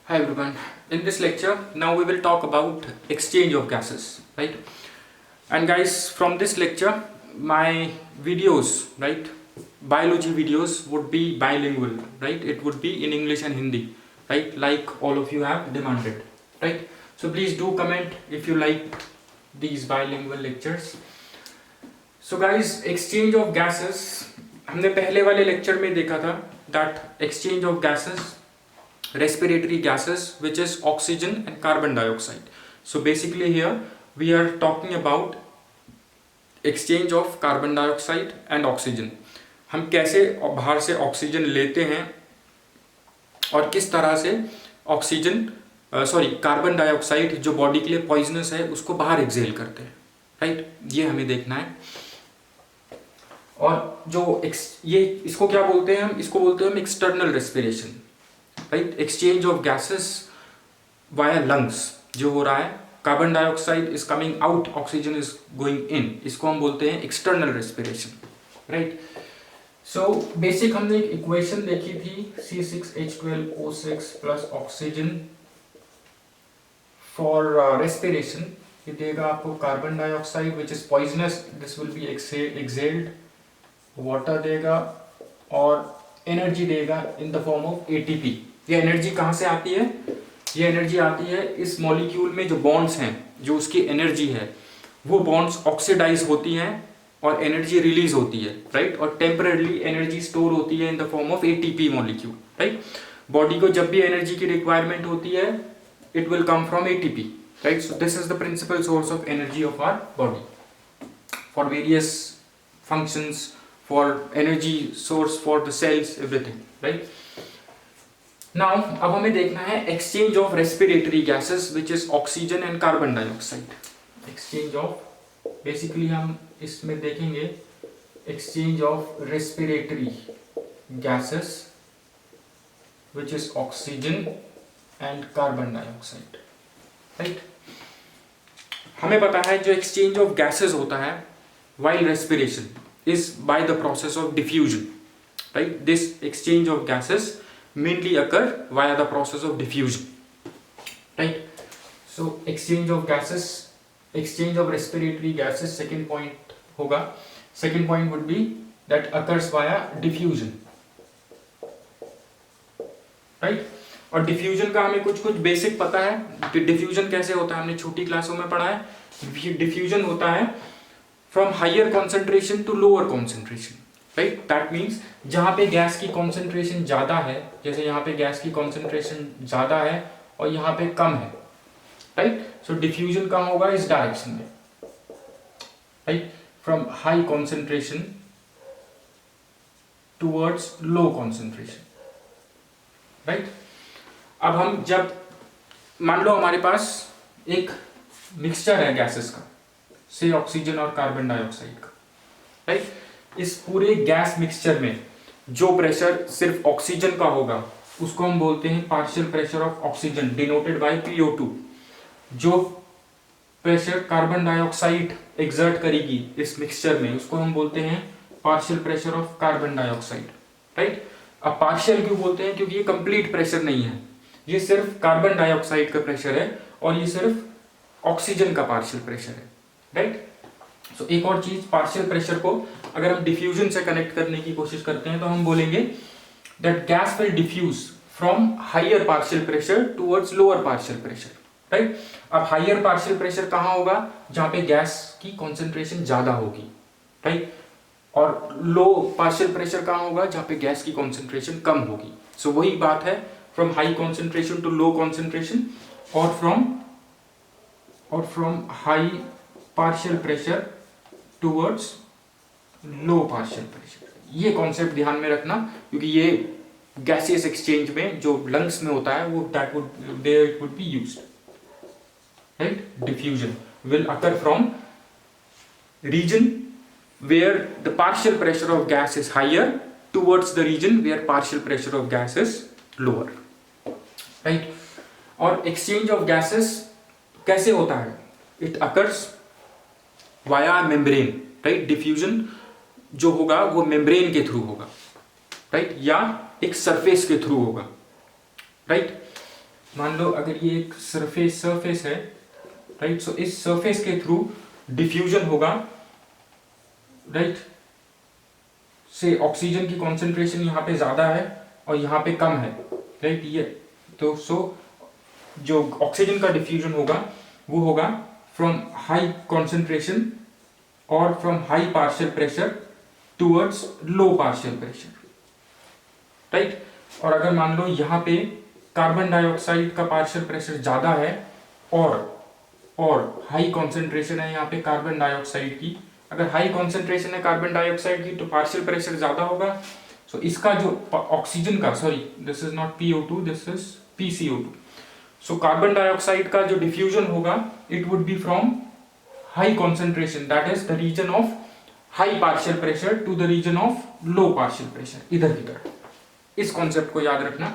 Hi everyone. In this lecture, now we will talk about exchange of gases, right? And guys, from this lecture, my videos, right, biology videos would be bilingual, right? It would be in English and Hindi, right? Like all of you have demanded, right? So please do comment if you like these bilingual lectures. So guys, exchange of gases, हमने पहले वाले lecture में देखा था that exchange of gases, respiratory gases, which is oxygen and carbon dioxide. So basically here we are talking about exchange of carbon dioxide and oxygen. हम कैसे बाहर से ऑक्सीजन लेते हैं और किस तरह से ऑक्सीजन कार्बन डाइऑक्साइड जो बॉडी के लिए पॉइजनस है उसको बाहर एक्सेल करते हैं, राइट? ये हमें देखना है. और जो ये इसको क्या बोलते हैं इसको बोलते हैं हम external respiration, right? Exchange of gases via lungs जो हो रहा है, carbon dioxide is coming out, oxygen is going in, इसको हम बोलते हैं external respiration, right? So basic हमने एक इक्वेशन देखी थी C6H12O6 plus oxygen for respiration. ये देगा आपको carbon dioxide which is poisonous, this will be excelled, water देगा और एनर्जी देगा इन द फॉर्म ऑफ ATP. ये एनर्जी कहाँ से आती है? ये एनर्जी आती है इस मॉलिक्यूल में जो बॉन्ड्स हैं, जो उसकी एनर्जी है, वो बॉन्ड्स ऑक्सीडाइज होती हैं और एनर्जी रिलीज होती है, राइट? और टेम्पररीली एनर्जी स्टोर होती है in the form of ATP molecule, right? Body को जब भी एनर्जी की रिक्वायरमेंट होती है, it will come from ATP, right? So this is the principal source of energy of our body for various functions, for energy source for the cells, everything, right? Now अब हमें देखना है exchange of respiratory gases which is oxygen and carbon dioxide. Exchange of, basically हम इसमें देखेंगे exchange of respiratory gases which is oxygen and carbon dioxide, right? हमें पता है जो exchange of gases होता है while respiration is by the process of diffusion, right? This exchange of gases mainly occur via the process of diffusion, right? So exchange of gases, exchange of respiratory gases, second point होगा. Second point would be that occurs via diffusion, right? और diffusion का हमें कुछ basic पता है. diffusion कैसे होता है हमने छोटी क्लासों में पढ़ा है. diffusion होता है from higher concentration to lower concentration, right? That means जहाँ पे गैस की concentration ज़्यादा है, जैसे यहाँ पे गैस की concentration ज़्यादा है और यहाँ पे कम है, right? So diffusion कहाँ होगा? इस डायरेक्शन में, right? From high concentration towards low concentration, right? अब हम जब मान लो हमारे पास एक मिक्सचर है गैसेस का, से ऑक्सीजन और कार्बन डाइऑक्साइड का, राइट? इस पूरे गैस मिक्सचर में जो प्रेशर सिर्फ ऑक्सीजन का होगा उसको हम बोलते हैं partial pressure of oxygen, denoted by PO2. जो प्रेशर कार्बन डाइऑक्साइड एक्सर्ट करेगी इस मिक्सचर में उसको हम बोलते हैं partial pressure of carbon dioxide, right? अब पार्शियल क्यों बोलते हैं? क्योंकि ये कंप्लीट प्रेशर नहीं है, ये सिर्फ कार्बन डाइऑक्साइड का प्रेशर है और ये सिर्फ ऑक्सीजन का पार्शियल प्रेशर है, राइट? सो एक और चीज, पार्शियल प्रेशर को अगर हम डिफ्यूजन से कनेक्ट करने की कोशिश करते हैं तो हम बोलेंगे that gas will diffuse from higher partial pressure towards lower partial pressure, right? अब हायर पार्शियल प्रेशर कहाँ होगा? जहां पे गैस की कॉन्सेंट्रेशन ज्यादा होगी, राइट? और लो पार्शियल प्रेशर कहाँ होगा? जहां पे गैस की कॉन्सेंट्रेशन कम होगी. सो वही बात है, from high concentration to low concentration और from high partial pressure towards low partial pressure. ये कॉन्सेप्ट ध्यान में रखना क्योंकि ये गैसियस एक्सचेंज में जो लंग्स में होता है वो that would be used, right? Diffusion will occur from region where the partial pressure of gas is higher towards the region where partial pressure of gas is lower, right? और exchange of gases कैसे होता है? It occurs via membrane, right? Diffusion जो होगा वो membrane के through होगा, right? या एक सरफेस के थ्रू होगा, राइट? मान लो अगर ये एक सरफेस है, राइट, सो इस सरफेस के थ्रू डिफ्यूजन होगा, राइट, से ऑक्सीजन की कॉन्सेंट्रेशन यहाँ पे ज्यादा है और यहाँ पे कम है, राइट, ये तो सो जो ऑक्सीजन का डिफ्यूजन होगा वो होगा फ्रॉम हाई कॉन्सेंट्रेशन और from high partial pressure towards low partial pressure, right. और अगर मान लो यहाँ पे कार्बन डाइऑक्साइड का पार्शियल प्रेशर ज्यादा है और हाई कॉन्सेंट्रेशन है यहाँ पे कार्बन डाइऑक्साइड की, अगर हाई कॉन्सेंट्रेशन है कार्बन डाइऑक्साइड की तो पार्शियल प्रेशर ज्यादा होगा। सो इसका जो ऑक्सीजन का, sorry this is not PO2, this is PCO2। सो कार्बन डाइऑक्साइड का जो डिफ्यूजन होगा it would be from high concentration, that is the region of high partial pressure to the region of low partial pressure, इधर की तरफ। इस concept को याद रखना,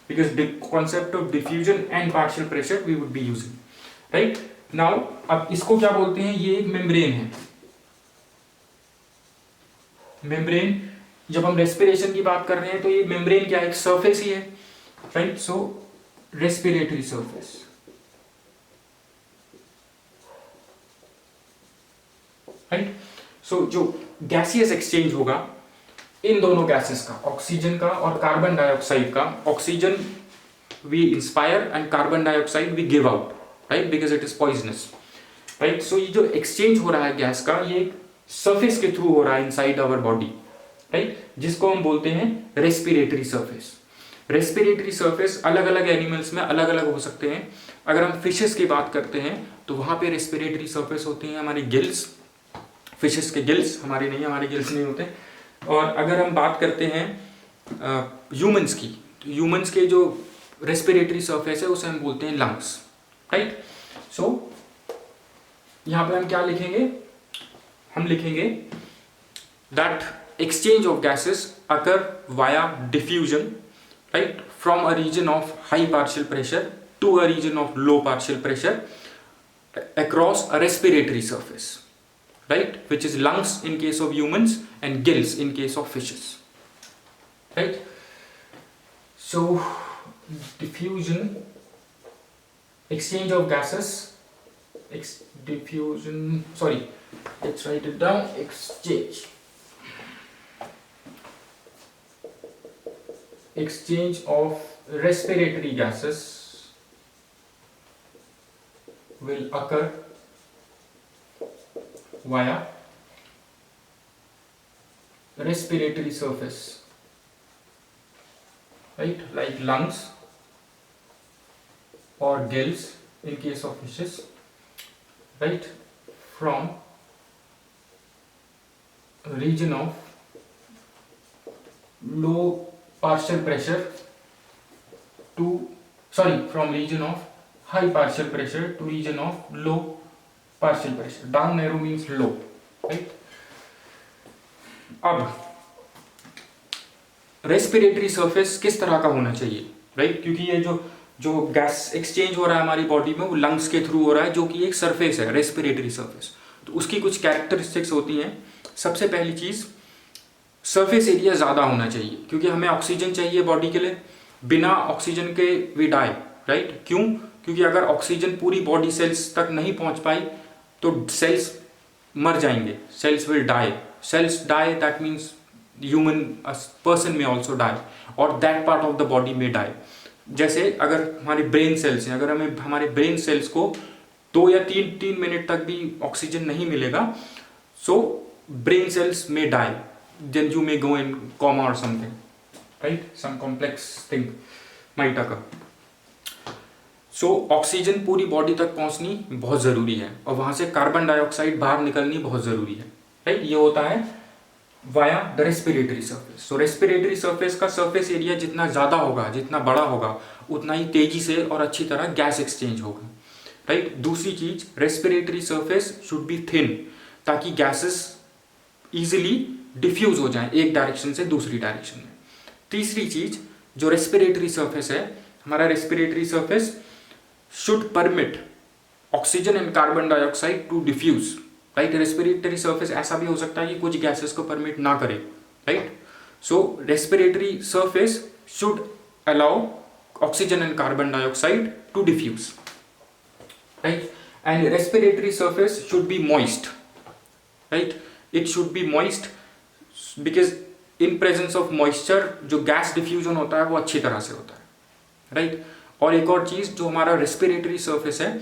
because concept of diffusion and partial pressure we would be using, right. Now अब इसको क्या बोलते हैं, ये एक मेम्ब्रेन है। मेम्ब्रेन, जब हम रेस्पिरेशन की बात कर रहे हैं तो ये मेम्ब्रेन क्या है, एक सरफेस ही है, right. So respiratory surface, right. सो जो गैसियस एक्सचेंज होगा इन दोनों गैसेस का, ऑक्सीजन का और कार्बन डाइऑक्साइड का, oxygen we inspire and carbon dioxide we give out, right, because it is poisonous, right. So ये जो एक्सचेंज हो रहा है गैस का, ये सरफेस के थ्रू हो रहा है इनसाइड आवर बॉडी, राइट, जिसको हम बोलते हैं रेस्पिरेटरी सरफेस। रेस्पिरेटरी सरफेस अलग अलग एनिमल्स में अलग अलग हो सकते हैं। अगर हम फिशेस की बात करते हैं तो वहां पे रेस्पिरेटरी सरफेस होती हैं हमारे गिल्स, फिशेस के गिल्स, हमारे नहीं, हमारे गिल्स नहीं होते। और अगर हम बात करते हैं ह्यूमंस की, तो ह्यूमंस के जो रेस्पिरेटरी सरफेस है उसे हम बोलते हैं लंग्स, राइट। सो यहां पे हम क्या लिखेंगे, हम लिखेंगे that exchange of gases occur via diffusion, right, from a region of high partial pressure to a region of low partial pressure across a respiratory surface, right, which is lungs in case of humans and gills in case of fishes, right. So diffusion, exchange of gases, diffusion, sorry, let's write it down, exchange of respiratory gases will occur via respiratory surface, right, like lungs or gills in case of fishes, right, from region of low partial pressure to, sorry, from region of high partial pressure to region of low partial pressure. Down arrow means low, right. अब respiratory surface किस तरह का होना चाहिए, right, क्योंकि ये जो gas exchange हो रहा है हमारी बॉडी में वो लंग्स के थ्रू हो रहा है, जो कि एक सरफेस है, रेस्पिरेटरी सरफेस। तो उसकी कुछ कैरेक्टरिस्टिक्स होती हैं। सबसे पहली चीज, सरफेस एरिया ज़्यादा होना चाहिए, क्योंकि हमें ऑक्सीजन चाहिए बॉडी के लिए। बिना ऑक्सीजन के वी डाई, राइट। क्यों? क्योंकि अगर ऑक्सीजन पूरी बॉडी सेल्स तक नहीं पहुंच पाई तो सेल्स मर जाएंगे, cells will die. Cells die, that means human person में ऑल्सो डाई और that part of the body में डाई। जैसे अगर हमारे ब्रेन सेल्स हैं, अगर हमें हमारे ब्रेन सेल्स को 2 या 3 मिनट तक भी ऑक्सीजन नहीं मिलेगा, सो ब्रेन सेल्स में die, then you may go in coma or something, right, some complex thing might occur. So oxygen पूरी बॉडी तक पहुंचनी बहुत जरूरी है और वहां से कार्बन डाइऑक्साइड बाहर निकलनी बहुत जरूरी है, राइट। ये होता है via the respiratory surface. So respiratory surface का सरफेस एरिया जितना ज्यादा होगा, जितना बड़ा होगा, उतना ही तेजी से और अच्छी तरह गैस एक्सचेंज होगा, राइट। दूसरी चीज, respiratory surface should be thin, ताकि गैसेस इजिली डिफ्यूज हो जाए एक डायरेक्शन से दूसरी डायरेक्शन में। तीसरी चीज, जो रेस्पिरेटरी सरफेस है, हमारा respiratory surface should permit oxygen and carbon dioxide to diffuse, right. Respiratory surface ऐसा भी हो सकता है कि कुछ गैसेस को परमिट ना करे, right. So respiratory surface should allow oxygen and carbon dioxide to diffuse, right? And respiratory surface should be moist, right? It should be moist because in presence of moisture जो gas diffusion होता है वो अच्छी तरह से होता है, right? और एक और चीज, जो हमारा रेस्पिरेटरी सरफेस है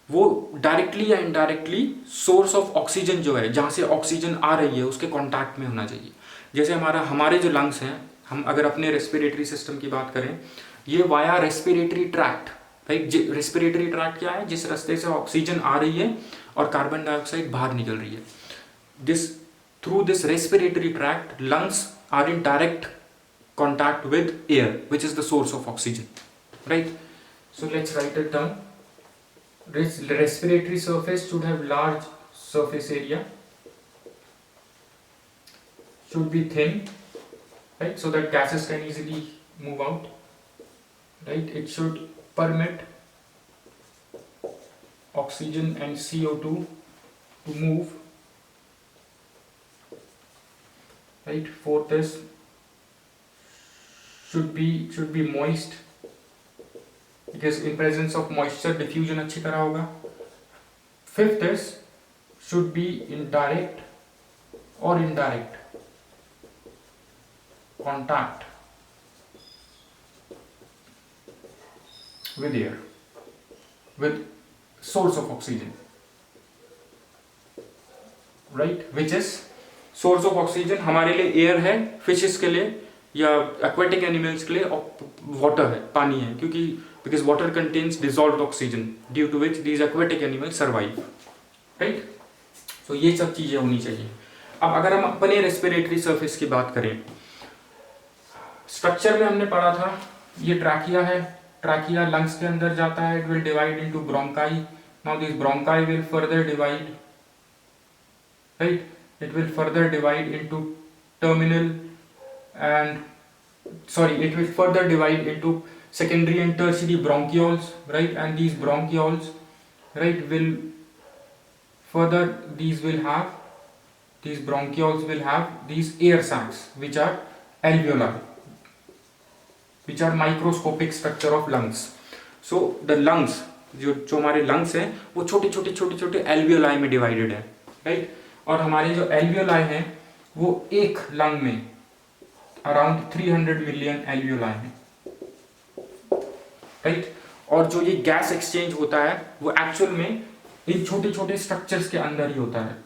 वो डायरेक्टली या इनडायरेक्टली सोर्स ऑफ ऑक्सीजन जो है, जहाँ से ऑक्सीजन आ रही है उसके कांटेक्ट में होना चाहिए। जैसे हमारे जो लंग्स हैं, हम अगर अपने रेस्पिरेटरी सिस्टम की बात करें, ये via respiratory tract, right? Respiratory tract क्या है? जिस रास्ते से ऑक्सीजन आ रही है और कार्बन डाइऑक्साइड बाहर निकल रही है। Through this respiratory tract lungs are in direct contact with air, which is the source of oxygen, right? So let's write it down. Respiratory surface should have large surface area, should be thin, right, so that gases can easily move out, right? It should permit oxygen and CO2 to move, right? Fourth is should be moist because in presence of moisture diffusion अच्छी तरह होगा। Fifth is should be in direct or indirect contact with air, with source of oxygen, right? Which is source of oxygen हमारे लिए air है, fishes के लिए या aquatic animals के लिए वाटर है, पानी है, क्योंकि because water contains dissolved oxygen due to which these aquatic animals survive, right? तो ये सब चीजें होनी चाहिए। अब अगर हम अपने रेस्पिरेटरी सरफेस की बात करें, स्ट्रक्चर में हमने पढ़ा था, ये ट्रैकिया है, ट्रैकिया लंग्स के अंदर जाता है, it will divide into bronchi. Now this bronchi will further divide, right? It will further divide into terminal and it will further divide into secondary and tertiary bronchioles, right? And these bronchioles, right, will further these bronchioles will have these air sacs which are alveoli, which are microscopic structure of lungs. So the lungs, जो हमारे lungs हैं वो छोटे alveoli में divided है, right? और हमारे जो alveoli हैं वो एक लंग में अराउंड 300 मिलियन एल्वियोलाई हैं, राइट? और जो ये गैस एक्सचेंज होता है वो एक्चुअल में इन छोटे स्ट्रक्चर्स के अंदर ही होता है,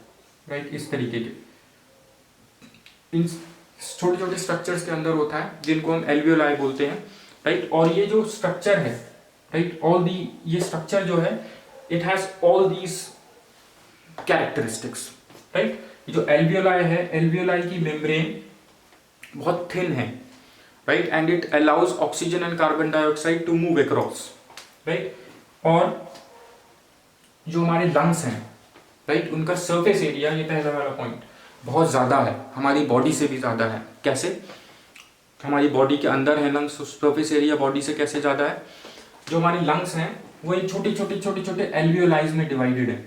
राइट? इस तरीके के इन छोटे स्ट्रक्चर्स के अंदर होता है जिनको हम एल्वियोलाई बोलते हैं, राइट? और ये जो स्ट्रक्चर है, राइट, ये स्ट्रक्चर जो है it has all these characteristics, right? जो एल्वियोलाई है, एल्वियोलाई की मेम्ब्रेन बहुत थिन है, right? And it allows oxygen and carbon dioxide to move across, right? और जो हमारे लंग्स हैं, राइट, उनका सरफेस एरिया, ये पहला वाला पॉइंट, बहुत ज़्यादा है, हमारी बॉडी से भी ज़्यादा है। कैसे? हमारी बॉडी के अंदर है लंग्स, सरफेस एरिया बॉडी से कैसे ज़्यादा है? जो हमारे लंग्स हैं वो इन छोटे एल्वियोलाइज में डिवाइडेड है,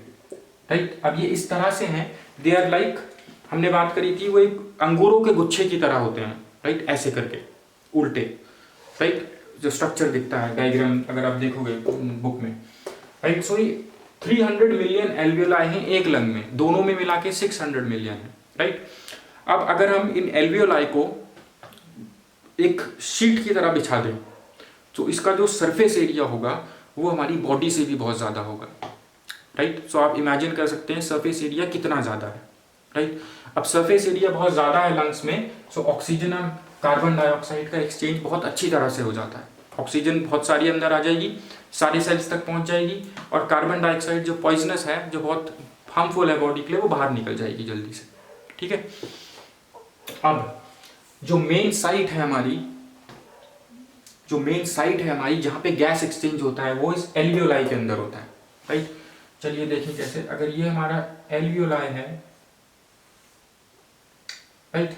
राइट? अब ये इस तरह से हैं, दे आर लाइक, हमने बात करी थी, वो एक अंगूरों के गुच्छे की तरह होते हैं, राइट? ऐसे करके उल्टे, राइट? जो स्ट्रक्चर दिखता है, डायग्राम अगर आप देखोगे बुक में, राइट? सो ये 300 मिलियन एल्वियोलाई हैं एक लंग में, दोनों में मिला के 600 मिलियन है, राइट? अब अगर हम इन एल्वियोलाई को एक शीट की तरह बिछा दें तो इसका जो सरफेस एरिया होगा वो हमारी बॉडी से भी बहुत ज़्यादा होगा, राइट? सो आप इमेजिन कर सकते हैं सरफेस एरिया कितना ज़्यादा है, राइट? अब सरफेस एरिया बहुत ज़्यादा है लंग्स में, सो ऑक्सीजन और कार्बन डाइऑक्साइड का एक्सचेंज बहुत अच्छी तरह से हो जाता है। ऑक्सीजन बहुत सारी अंदर आ जाएगी, सारे सेल्स तक पहुंच जाएगी, और कार्बन डाइऑक्साइड जो पॉइजनस है, जो बहुत हार्मफुल है बॉडी के लिए, वो बाहर निकल जाएगी जल्दी से, ठीक है? अब जो मेन साइट है हमारी, जहाँ पे गैस एक्सचेंज होता है वो इस एल्वियोलाई के अंदर होता है, राइट? चलिए देखें कैसे। अगर ये हमारा एल्वियोलाई है, राइट,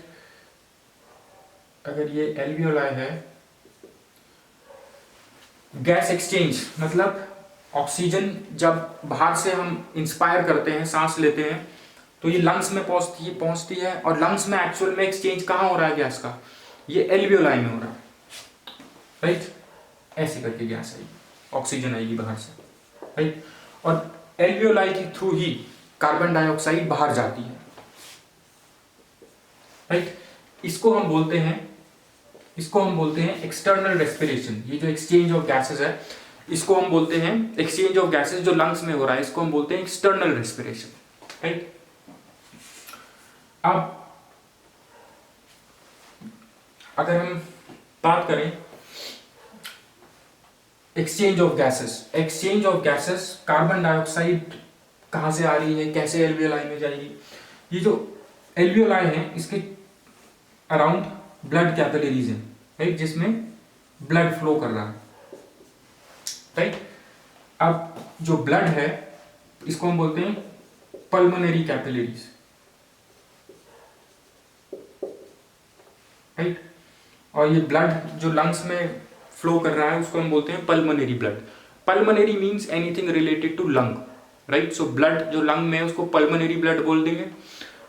अगर ये एल्वियोलाई है, गैस एक्सचेंज मतलब ऑक्सीजन जब बाहर से हम इंस्पायर करते हैं, सांस लेते हैं, तो ये लंग्स में पहुंचती है, और लंग्स में एक्चुअल में एक्सचेंज कहाँ हो रहा है गैस का? ये एल्वियोलाई में हो रहा है, राइट? ऐसे करके गैस आएगी, ऑक्सीजन आएगी बाहर से, राइट। और एल्वियोलाई के थ्रू ही कार्बन डाइऑक्साइड बाहर जाती है, राइट। इसको हम बोलते हैं एक्सटर्नल रेस्पिरेशन। ये जो एक्सचेंज ऑफ गैसेस है, इसको हम बोलते हैं एक्सचेंज ऑफ गैसेस जो लंग्स में हो रहा है, इसको हम बोलते हैं एक्सटर्नल रेस्पिरेशन, राइट। अब अगर हम बात करें exchange of gases, carbon dioxide कहां से आ रही है, कैसे एल्वियोलाई में जाएगी। ये जो एल्वियोलाई है इसके अराउंड ब्लड कैपिलरीज है, राइट, जिसमें ब्लड फ्लो कर रहा है, राइट। अब जो ब्लड है इसको हम बोलते हैं पल्मोनरी कैपिलरीज, राइट। और ये ब्लड जो लंग्स में फ्लो कर रहा है उसको हम बोलते हैं pulmonary blood. Pulmonary means anything related to lung, right. So blood जो लंग में है उसको पल्मोनरी ब्लड बोल देंगे,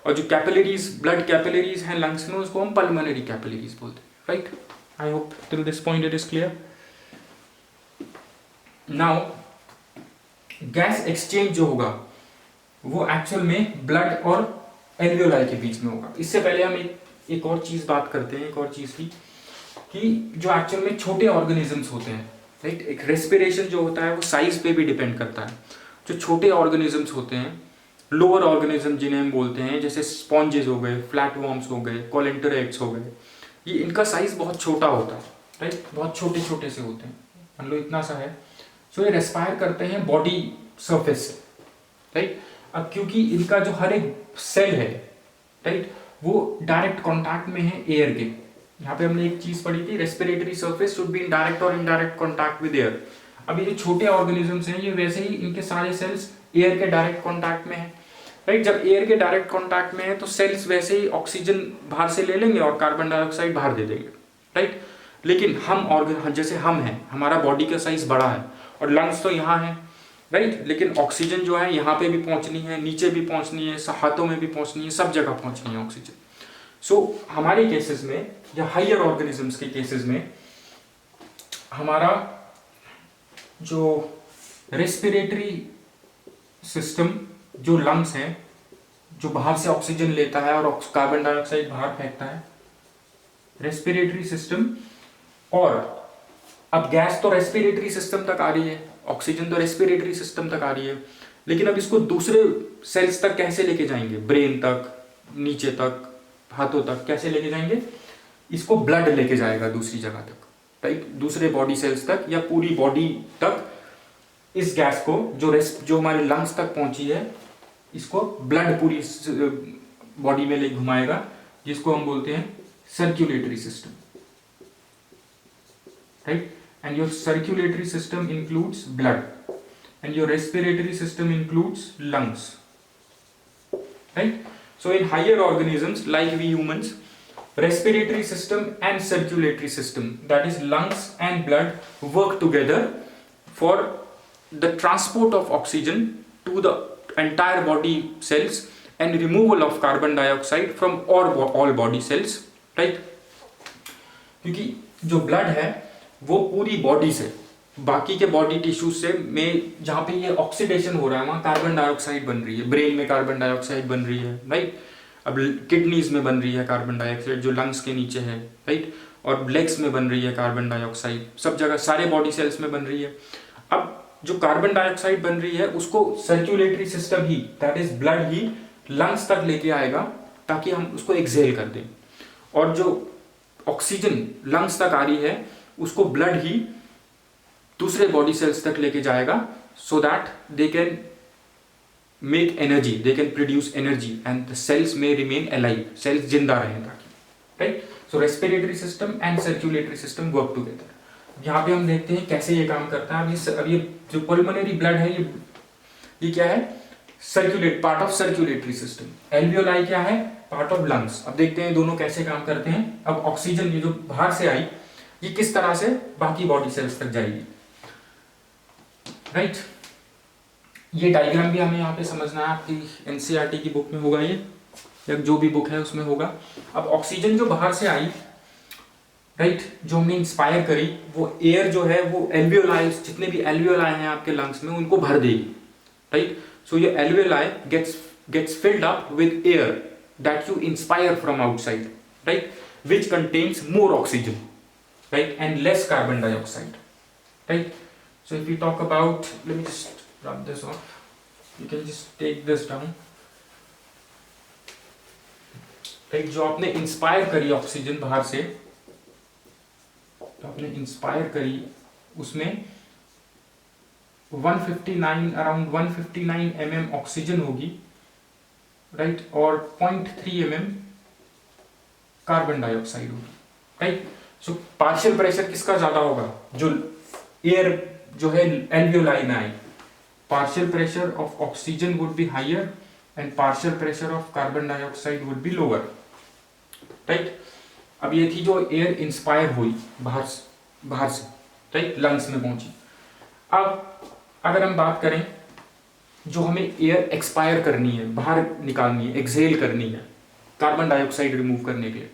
और जो कैपिलरीज ब्लड कैपिलरीज हैं लंग्स में उसको हम पल्मोनरी कैपिलरीज बोलते हैं, right. I hope till this point it is clear. Now gas exchange जो होगा वो एक्चुअल में ब्लड और एल्वियोलाई के बीच में होगा। इससे पहले हम एक और चीज बात करते हैं, एक और चीज की, कि जो एक्चुअल में छोटे ऑर्गेनिजम्स होते हैं, राइट। एक रेस्पिरेशन जो होता है वो साइज पे भी डिपेंड करता है। जो छोटे ऑर्गेनिजम्स होते हैं, लोअर ऑर्गेनिज्म जिन्हें हम बोलते हैं, जैसे स्पॉन्जेस हो गए, फ्लैटवर्म्स हो गए, कोलेंटरेट्स हो गए, ये इनका साइज बहुत छोटा होता है, राइट। बहुत छोटे छोटे से होते हैं, मान लो इतना सा है। सो ये रेस्पायर करते हैं बॉडी सरफेस से, राइट। अब क्योंकि इनका जो हर एक सेल है, राइट, वो डायरेक्ट कॉन्टैक्ट में है एयर के। यहाँ पे हमने एक चीज पढ़ी थी, respiratory surface should be in direct और इनडायरेक्ट कॉन्टैक्ट विद एयर। अब ये जो छोटे ऑर्गेनिजम्स हैं ये वैसे ही इनके सारे सेल्स एयर के डायरेक्ट कॉन्टैक्ट में है, राइट। जब एयर के डायरेक्ट कॉन्टैक्ट में है तो सेल्स वैसे ही ऑक्सीजन बाहर से ले लेंगे और कार्बन डाइऑक्साइड बाहर दे देंगे, राइट। लेकिन हम जैसे हम हैं, हमारा बॉडी का साइज बड़ा है और लंग्स तो यहाँ है, राइट। लेकिन ऑक्सीजन जो है यहाँ पे भी पहुंचनी है, नीचे भी पहुंचनी है, हाथों में भी पहुंचनी है, सब जगह पहुंचनी है ऑक्सीजन। सो हमारे केसेस में या हायर ऑर्गेनिजम्स के केसेस में हमारा जो रेस्पिरेटरी सिस्टम, जो लंग्स है, जो बाहर से ऑक्सीजन लेता है और कार्बन डाइऑक्साइड बाहर फेंकता है, रेस्पिरेटरी सिस्टम। और अब गैस तो रेस्पिरेटरी सिस्टम तक आ रही है, ऑक्सीजन तो रेस्पिरेटरी सिस्टम तक आ रही है, लेकिन अब इसको दूसरे सेल्स तक कैसे लेके जाएंगे, ब्रेन तक, नीचे तक, हाथों तक कैसे लेके जाएंगे। इसको ब्लड लेके जाएगा दूसरी जगह तक, राइट, दूसरे बॉडी सेल्स तक या पूरी बॉडी तक। इस गैस को जो हमारे लंग्स तक पहुंची है, इसको ब्लड पूरी बॉडी में ले घुमाएगा, जिसको हम बोलते हैं circulatory system, right. And your circulatory system includes blood and your respiratory system includes lungs, right. So in higher organisms like we humans, respiratory system and circulatory system, that is lungs and blood, work together for the transport of oxygen to the entire body cells and removal of carbon dioxide from all body cells, right? क्योंकि जो blood है वो पूरी body से, बाकी के body tissues से में जहाँ पे ये ऑक्सीडेशन हो रहा है वहाँ कार्बन डाइऑक्साइड बन रही है, ब्रेन में कार्बन डाइऑक्साइड बन रही है, राइट। अब किडनीज में बन रही है कार्बन डाइऑक्साइड जो लंग्स के नीचे है, राइट। और लेग्स में बन रही है कार्बन डाइऑक्साइड, सब जगह सारे बॉडी सेल्स में बन रही है। अब जो कार्बन डाइऑक्साइड बन रही है उसको circulatory system he, that is blood he lungs तक लेके आएगा ताकि हम उसको एक्सहेल कर दें। और जो ऑक्सीजन लंग्स तक आ रही है उसको ब्लड ही दूसरे बॉडी सेल्स तक लेके जाएगा, so that they can make energy, they can produce energy and the cells में रिमेन अलाइव, सेल्स जिंदा रहें ताकि, right. So respiratory system and circulatory system work together. यहाँ पे हम देखते हैं कैसे ये काम करता है। अब ये जो पल्मोनरी ब्लड है ये क्या है, part of circulatory system. Alveoli क्या है, पार्ट ऑफ लंग्स। अब देखते हैं दोनों कैसे काम करते हैं। अब ऑक्सीजन ये जो बाहर से आई ये किस तरह से बाकी बॉडी सेल्स तक जाएगी, राइट। ये डायग्राम भी हमें यहाँ पे समझना है, आपकी एनसीईआरटी की बुक में होगा ये, या जो भी बुक है उसमें होगा। अब ऑक्सीजन जो बाहर से आई राइट, जो हमने इंस्पायर करी वो एयर जो है वो एल्वियोलाई, जितने भी एल्वियोलाई हैं आपके लंग्स में उनको भर देगी, राइट। सो ये alveoli gets filled up with air that you inspire from outside, right, which contains more oxygen, right, and less carbon dioxide, right. So if we talk about, let me just rub this off, you can just take this down, right. जो आपने inspire करी oxygen बाहर से, तो आपने inspire करी उसमें 159 around 159 mm oxygen होगी, राइट, और 0.3 mm कार्बन डाइऑक्साइड होगी, राइट। सो पार्शियल प्रेशर किसका ज्यादा होगा, जो एयर जो है एल्वियोलाई में आई, partial pressure of oxygen would be higher and partial pressure of carbon dioxide would be lower, right. अब ये थी जो एयर इंस्पायर हुई बाहर से, राइट, लंग्स में पहुंची। अब अगर हम बात करें जो हमें एयर एक्सपायर करनी है, बाहर निकालनी है, एक्सहेल करनी है, कार्बन डाइऑक्साइड रिमूव करने के लिए,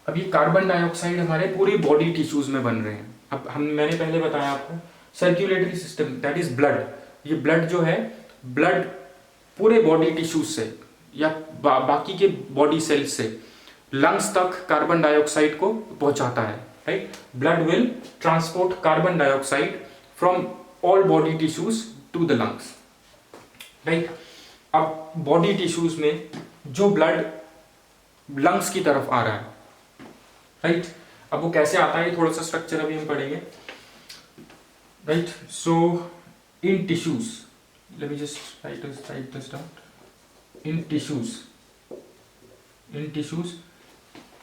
अब ये कार्बन डाइऑक्साइड हमारे पूरी बॉडी टिश्यूज में बन रहे हैं। अब मैंने पहले बताया आपको circulatory system, that is blood, ये ब्लड जो है, ब्लड पूरे बॉडी टिश्यूज से या बाकी के बॉडी सेल्स से लंग्स तक कार्बन डाइऑक्साइड को पहुंचाता है, right. Blood will transport carbon dioxide from all body tissues to the lungs, right. अब बॉडी टिश्यूज में जो ब्लड लंग्स की तरफ आ रहा है, राइट, अब वो कैसे आता है, थोड़ा सा स्ट्रक्चर अभी हम पढ़ेंगे, right. So in tissues, let me just write this down, in tissues,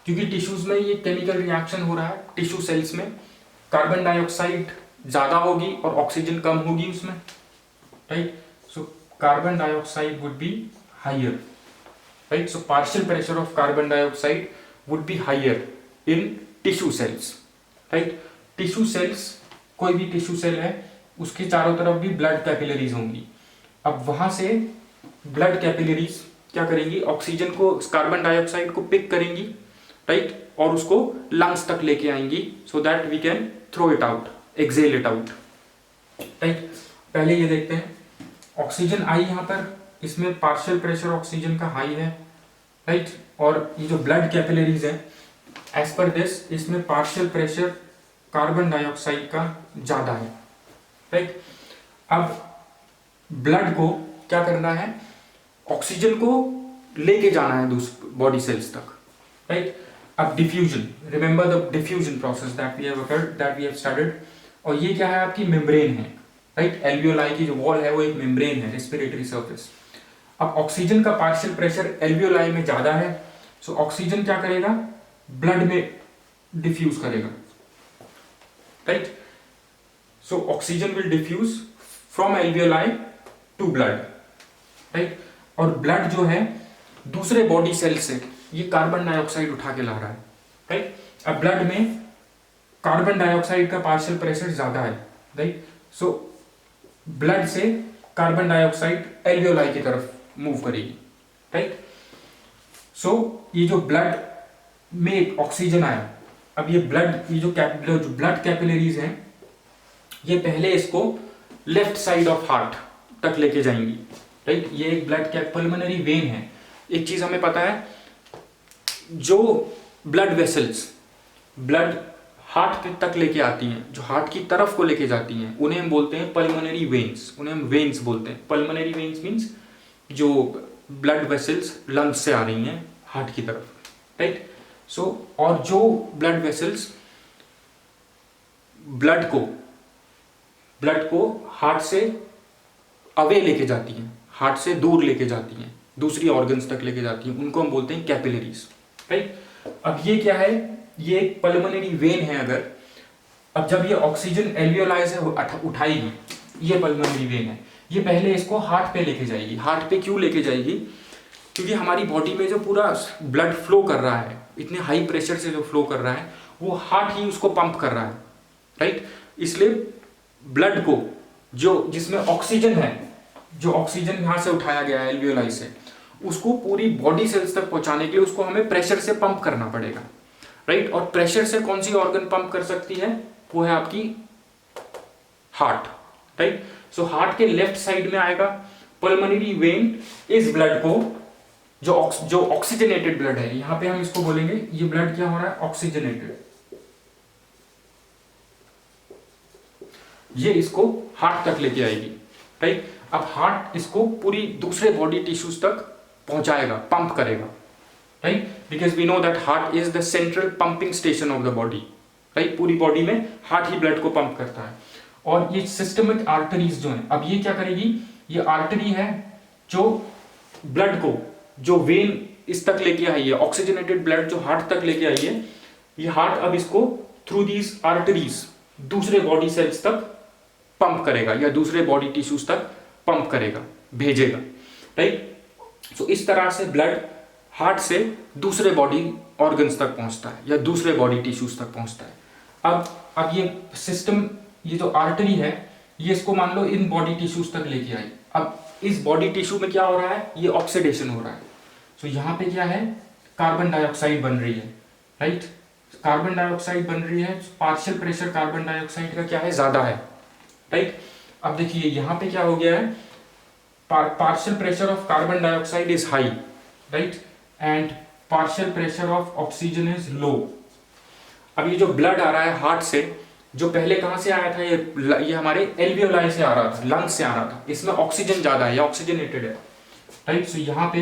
क्योंकि टिश्यूज में ये केमिकल रिएक्शन हो रहा है, टिश्यू सेल्स में कार्बन डाइऑक्साइड ज्यादा होगी और ऑक्सीजन कम होगी उसमें, right. So carbon dioxide would be higher, right, so partial pressure of carbon dioxide would be higher in tissue cells, right. tissue cells, कोई भी टिश्यू सेल है उसके चारों तरफ भी ब्लड कैपिलरीज होंगी। अब वहां से ब्लड कैपिलरीज क्या करेंगी, ऑक्सीजन को, कार्बन डाइऑक्साइड को पिक करेंगी, राइट, और उसको लंग्स तक लेके आएंगी, so that we can throw it out, exhale it out, right. पहले ये देखते हैं, ऑक्सीजन आई यहां पर, इसमें पार्शियल प्रेशर ऑक्सीजन का हाई है, राइट, और ये जो ब्लड कैपिलरीज है, एज पर दिस इसमें पार्शियल प्रेशर कार्बन डाइऑक्साइड का ज्यादा है, राइट। अब ब्लड को क्या करना है, ऑक्सीजन को लेके जाना है दूसरे बॉडी सेल्स तक, राइट। अब diffusion, remember the diffusion process that we have studied, और ये क्या है, आपकी मेम्ब्रेन है, राइट। एल्वियोलाई की जो वॉल है वो एक मेम्ब्रेन है, रेस्पिरेटरी सर्फेस। अब ऑक्सीजन का पार्शियल प्रेशर एल्वियोलाई में ज्यादा है, सो ऑक्सीजन क्या करेगा, ब्लड में डिफ्यूज करेगा, right. So oxygen will diffuse from alveoli to blood, right. और ब्लड जो है दूसरे बॉडी सेल से ये कार्बन डाइऑक्साइड उठा के ला रहा है, राइट। अब ब्लड में कार्बन डाइऑक्साइड का पार्शियल प्रेशर ज्यादा है, राइट। सो ब्लड से कार्बन डाइऑक्साइड एल्वियोलाई की तरफ मूव करेगी, राइट। सो ये जो ब्लड में ऑक्सीजन आया, अब ये जो ब्लड कैपिलरीज हैं, ये पहले इसको लेफ्ट साइड ऑफ हार्ट तक लेके जाएंगी, राइट। ये एक ब्लड पल्मोनरी वेन है। एक चीज हमें पता है, जो ब्लड वेसल्स ब्लड हार्ट तक लेके आती हैं, जो हार्ट की तरफ को लेके जाती हैं, उन्हें हम बोलते हैं पल्मोनरी वेन्स, उन्हें हम वेन्स बोलते हैं। पल्मोनरी वेन्स मीन्स जो ब्लड वेसल्स लंग्स से आ रही हैं हार्ट की तरफ, राइट। सो और जो ब्लड वेसल्स ब्लड को हार्ट से अवे लेके जाती हैं, हार्ट से दूर लेके जाती हैं, दूसरी ऑर्गन्स तक लेके जाती हैं, उनको हम बोलते हैं कैपिलरीज, राइट। अब ये क्या है, ये एक पल्मोनरी वेन है। अगर अब जब ये ऑक्सीजन एल्वियोलाई से उठाएगी, ये पल्मोनरी वेन है, ये पहले इसको हार्ट पे लेके जाएगी। हार्ट पे क्यों लेके जाएगी, क्योंकि हमारी बॉडी में जो पूरा ब्लड फ्लो कर रहा है, इतने हाई प्रेशर से जो फ्लो कर रहा है, वो हार्ट ही उसको पंप कर रहा है, राइट। इसलिए ब्लड को जो जिसमें ऑक्सीजन है, जो ऑक्सीजन यहां से उठाया गया है एल्वियोलाई से, उसको पूरी बॉडी सेल्स तक पहुंचाने के लिए उसको हमें प्रेशर से पंप करना पड़ेगा, राइट। और प्रेशर से कौन सी ऑर्गन पंप कर सकती है, वो है आपकी हार्ट, राइट। सो हार्ट के लेफ्ट साइड में आएगा पल्मोनरी वेन, इस ब्लड को जो ऑक्सीजनेटेड ब्लड है, यहां पे हम इसको बोलेंगे ये ब्लड क्या हो रहा है, ऑक्सीजनेटेड, ये इसको हार्ट तक लेके आएगी, राइट। अब हार्ट इसको पूरी दूसरे बॉडी टिश्यूज तक पहुंचाएगा, पंप करेगा, right, because we know that heart is the central pumping station of the body, right. पूरी बॉडी में हार्ट ही ब्लड को पंप करता है। और ये सिस्टमिक आर्टरीज जो है, अब ये क्या करेगी, ये आर्टरी है जो ब्लड को, जो वेन इस तक लेके आई है, ऑक्सीजनेटेड ब्लड जो हार्ट तक लेके आई है, ये हार्ट अब इसको थ्रू दीज आर्टरीज दूसरे बॉडी सेल्स तक पंप करेगा या दूसरे बॉडी टिश्यूज तक पंप करेगा, भेजेगा, राइट। सो इस तरह से ब्लड हार्ट से दूसरे बॉडी ऑर्गन्स तक पहुंचता है या दूसरे बॉडी टिश्यूज तक पहुंचता है। अब ये सिस्टम, ये जो आर्टरी है, ये इसको मान लो इन बॉडी टिश्यूज तक लेके आई। अब इस बॉडी टिश्यू में क्या हो रहा है, ये ऑक्सीडेशन हो रहा है। सो यहाँ पे क्या है, कार्बन डाइऑक्साइड बन रही है, राइट। कार्बन डाइऑक्साइड बन रही है, पार्शियल प्रेशर कार्बन डाइऑक्साइड का क्या है, ज्यादा है, राइट। अब देखिए यहाँ पे क्या हो गया है, partial pressure of carbon dioxide is high, right, and partial pressure of oxygen is low. अब ये जो ब्लड आ रहा है हार्ट से, जो पहले कहां से आया था, ये हमारे एल्वियोलाई से आ रहा था, लंग्स से आ रहा था, इसमें ऑक्सीजन ज्यादा है या ऑक्सीजनेटेड है, राइट। सो यहाँ पे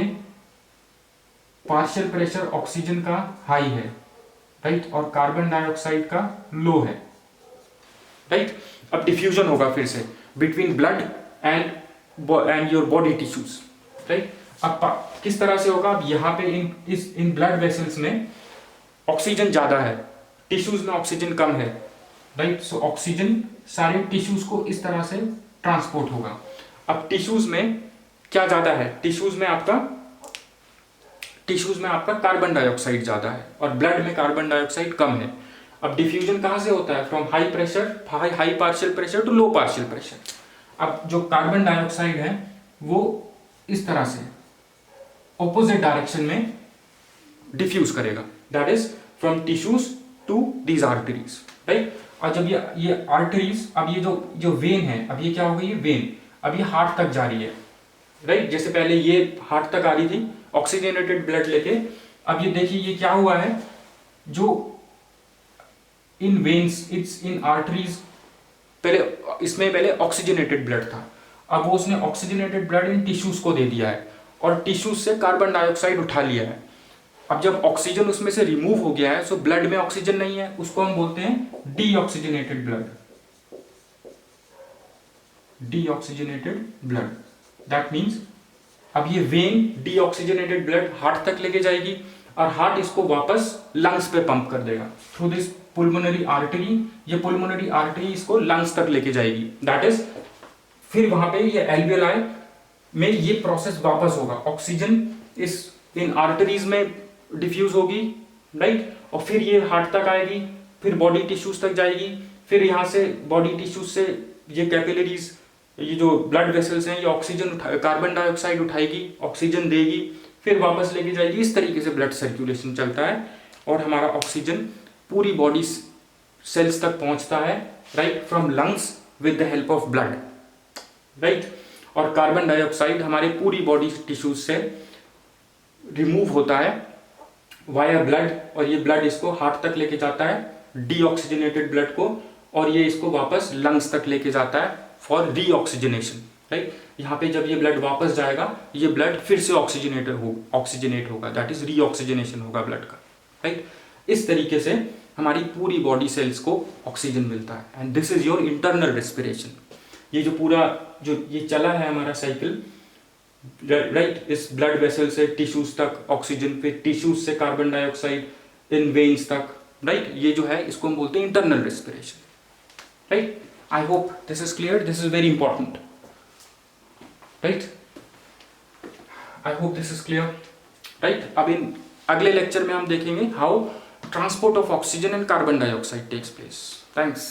पार्शियल प्रेशर ऑक्सीजन का हाई है, राइट, और कार्बन डाइऑक्साइड का लो है, राइट। अब डिफ्यूजन होगा फिर से between blood and your body tissues, right. अब किस तरह से होगा, अब यहाँ पे इन ब्लड वेसल्स में ऑक्सीजन ज्यादा है, टिश्यूज में ऑक्सीजन कम है, राइट। सो ऑक्सीजन सारे टिश्यूज को इस तरह से ट्रांसपोर्ट होगा। अब टिश्यूज में क्या ज्यादा है, टिश्यूज में आपका कार्बन डाइऑक्साइड ज्यादा है और ब्लड में कार्बन डाइऑक्साइड कम है। अब डिफ्यूजन कहां से होता है, from high partial pressure to low partial pressure. अब जो कार्बन डाइऑक्साइड है वो इस तरह से ऑपोजिट डायरेक्शन में डिफ्यूज करेगा, that is from tissues to these arteries, right. और जब ये आर्टरीज, अब ये जो वेन है, अब ये क्या हो गई, ये वेन अब ये हार्ट तक जा रही है, राइट। जैसे पहले ये हार्ट तक आ रही थी ऑक्सीजनेटेड ब्लड लेके, अब ये देखिए ये क्या हुआ है, जो इन वेन्स, इट्स इन आर्टरीज, पहले ऑक्सीजनेटेड ब्लड था, अब वो उसने ऑक्सीजनेटेड ब्लड इन टिश्यूज को दे दिया है और टिश्यूज से कार्बन डाइऑक्साइड उठा लिया है। अब जब ऑक्सीजन उसमें से रिमूव हो गया है, सो ब्लड में ऑक्सीजन नहीं है, उसको हम बोलते हैं deoxygenated blood, deoxygenated blood. That means अब ये वेन डीऑक्सीजनेटेड ब्लड हार्ट तक लेके जाएगी और हार्ट इसको वापस लंग्स पे पंप कर देगा थ्रू दिस पुल्मोनरी आर्टरी। ये पुल्मोनरी आर्टरी इसको लंग्स तक लेके जाएगी, दैट इज फिर वहां पे ये एल्वियोलाई में ये प्रोसेस वापस होगा, ऑक्सीजन इस इन आर्टरीज में डिफ्यूज होगी, राइट, और फिर ये हार्ट तक आएगी, फिर बॉडी टिश्यूज तक जाएगी, फिर यहाँ से बॉडी टिश्यूज से ये कैपिलरीज, ये जो ब्लड वेसल्स हैं, ये ऑक्सीजन कार्बन डाइऑक्साइड उठाएगी, ऑक्सीजन देगी, फिर वापस लेके जाएगी। इस तरीके से ब्लड सर्कुलेशन चलता है और हमारा ऑक्सीजन पूरी बॉडी सेल्स तक पहुंचता है, right, from lungs with the help of blood, right. और कार्बन डाइऑक्साइड हमारे पूरी बॉडी टिश्यूज से रिमूव होता है वाया ब्लड, और ये ब्लड इसको हार्ट तक लेके जाता है डीऑक्सीजनेटेड ब्लड को, और ये इसको वापस लंग्स तक लेके जाता है फॉर रीऑक्सीजनेशन, राइट। यहाँ पे जब ये ब्लड वापस जाएगा, ये ब्लड फिर से ऑक्सीजनेट होगा, दैट इज रीऑक्सीजनेशन होगा ब्लड का, राइट। इस तरीके से हमारी पूरी बॉडी सेल्स को ऑक्सीजन मिलता है, and this is your internal respiration. ये जो पूरा जो ये चला है हमारा साइकिल, राइट, इस ब्लड वेसल से टिश्यूज तक ऑक्सीजन, फिर टिश्यूज से कार्बन डाइऑक्साइड इन वेन्स तक, राइट, ये जो है इसको हम बोलते हैं internal respiration, right. I hope this is clear, this is very important, right. I hope this is clear, right. अब इन अगले लेक्चर में हम देखेंगे how transport of oxygen and carbon dioxide takes place. Thanks.